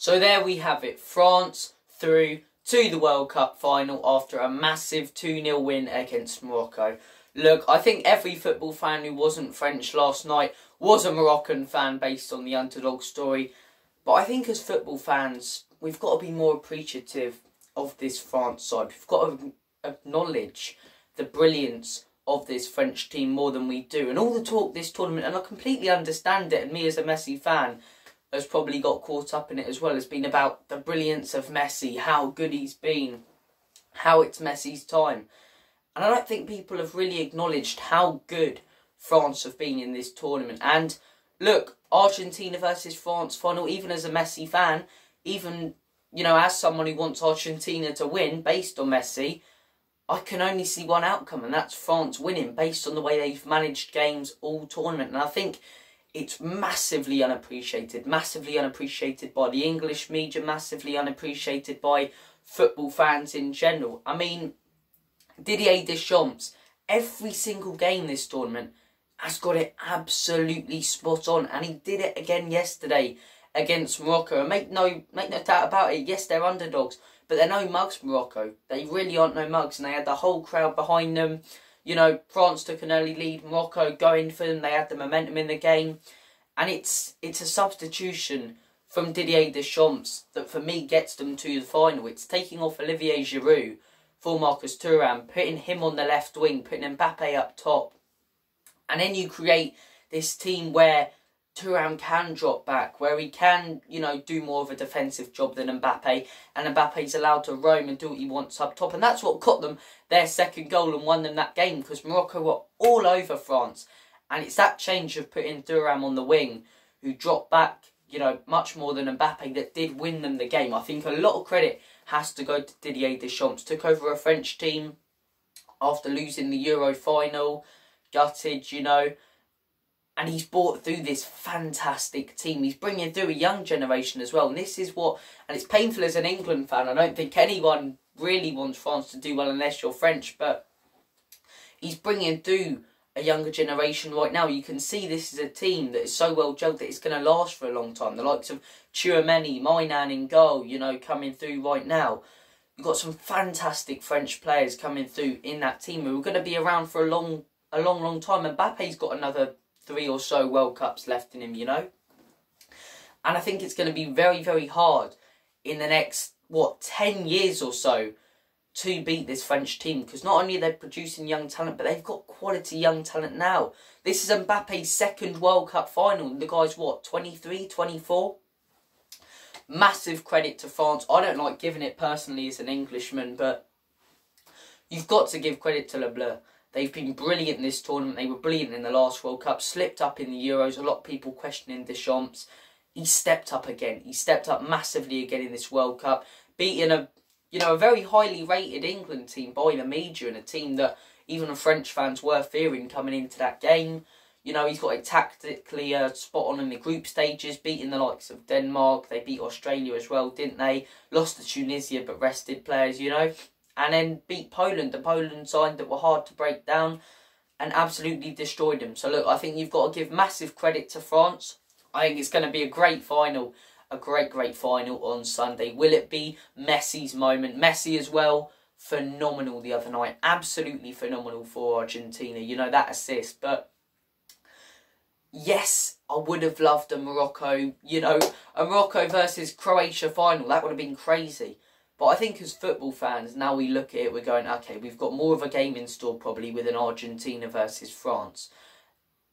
So there we have it. France through to the World Cup final after a massive 2-0 win against Morocco. Look, I think every football fan who wasn't French last night was a Moroccan fan based on the underdog story. But I think as football fans, we've got to be more appreciative of this France side. We've got to acknowledge the brilliance of this French team more than we do. And all the talk this tournament, and I completely understand it, and me as a Messi fan has probably got caught up in it as well, has been about the brilliance of Messi, how good he's been, how it's Messi's time. And I don't think people have really acknowledged how good France have been in this tournament. And look, Argentina versus France final, even as a Messi fan, even, you know, as someone who wants Argentina to win based on Messi, I can only see one outcome, and that's France winning based on the way they've managed games all tournament. And I think it's massively unappreciated by the English media, massively unappreciated by football fans in general. I mean, Didier Deschamps, every single game this tournament has got it absolutely spot on, and he did it again yesterday against Morocco. And make no doubt about it, yes, they're underdogs, but they're no mugs, Morocco. They really aren't no mugs, and they had the whole crowd behind them. You know, France took an early lead, Morocco going for them, they had the momentum in the game. And it's a substitution from Didier Deschamps that for me gets them to the final. It's taking off Olivier Giroud for Marcus Thuram, putting him on the left wing, putting Mbappe up top. And then you create this team where Thuram can drop back, where he can, you know, do more of a defensive job than Mbappe, and Mbappe's allowed to roam and do what he wants up top. And that's what got them their second goal and won them that game, because Morocco were all over France. And it's that change of putting Thuram on the wing, who dropped back, you know, much more than Mbappe, that did win them the game. I think a lot of credit has to go to Didier Deschamps. Took over a French team after losing the Euro final, gutted, you know, and he's brought through this fantastic team. He's bringing through a young generation as well. And this is what, and it's painful as an England fan, I don't think anyone really wants France to do well unless you're French, but he's bringing through a younger generation right now. You can see this is a team that is so well gelled that it's going to last for a long time. The likes of Tchouaméni, Mainan in goal, you know, coming through right now. You've got some fantastic French players coming through in that team who are going to be around for a long time. And Mbappe's got another 3 or so World Cups left in him, you know. And I think it's going to be very, very hard in the next, 10 years or so to beat this French team. Because not only are they producing young talent, but they've got quality young talent now. This is Mbappe's second World Cup final. The guy's, 23, 24? Massive credit to France. I don't like giving it personally as an Englishman, but you've got to give credit to Le Bleu. They've been brilliant in this tournament. They were brilliant in the last World Cup. Slipped up in the Euros. A lot of people questioning Deschamps. He stepped up again. He stepped up massively again in this World Cup. Beating a very highly rated England team by the media, and a team that even the French fans were fearing coming into that game. You know, he's got it tactically spot on in the group stages, beating the likes of Denmark. They beat Australia as well, didn't they? Lost to Tunisia, but rested players, you know. And then beat Poland, the Poland side that were hard to break down, and absolutely destroyed them. So look, I think you've got to give massive credit to France. I think it's going to be a great final, a great final on Sunday. Will it be Messi's moment? Messi as well, phenomenal the other night. Absolutely phenomenal for Argentina. You know, that assist. But yes, I would have loved a Morocco, you know, a Morocco versus Croatia final. That would have been crazy. But I think as football fans, now we look at it, we're going, okay, we've got more of a game in store probably with an Argentina versus France.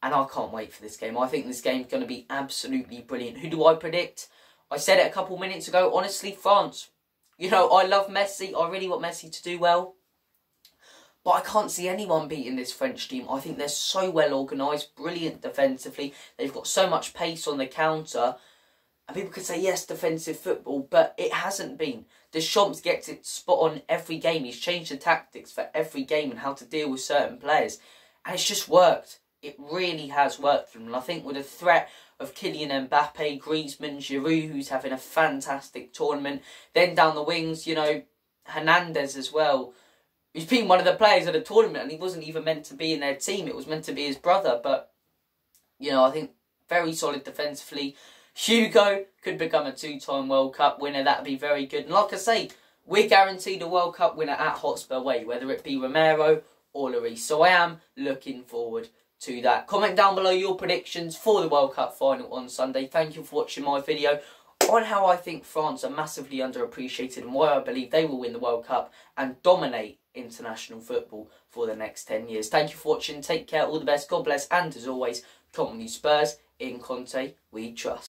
And I can't wait for this game. I think this game's going to be absolutely brilliant. Who do I predict? I said it a couple minutes ago. Honestly, France. You know, I love Messi. I really want Messi to do well. But I can't see anyone beating this French team. I think they're so well organised, brilliant defensively. They've got so much pace on the counter. And people could say, yes, defensive football, but it hasn't been. Deschamps gets it spot on every game. He's changed the tactics for every game and how to deal with certain players. And it's just worked. It really has worked for them. And I think with the threat of Kylian Mbappe, Griezmann, Giroud, who's having a fantastic tournament. Then down the wings, you know, Hernandez as well. He's been one of the players of the tournament, and he wasn't even meant to be in their team. It was meant to be his brother. But, you know, I think very solid defensively. Hugo could become a 2-time World Cup winner. That would be very good. And like I say, we're guaranteed a World Cup winner at Hotspur Way, whether it be Romero or Lloris. So I am looking forward to that. Comment down below your predictions for the World Cup final on Sunday. Thank you for watching my video on how I think France are massively underappreciated and why I believe they will win the World Cup and dominate international football for the next 10 years. Thank you for watching. Take care. All the best. God bless. And as always, come on you Spurs. In Conte, we trust.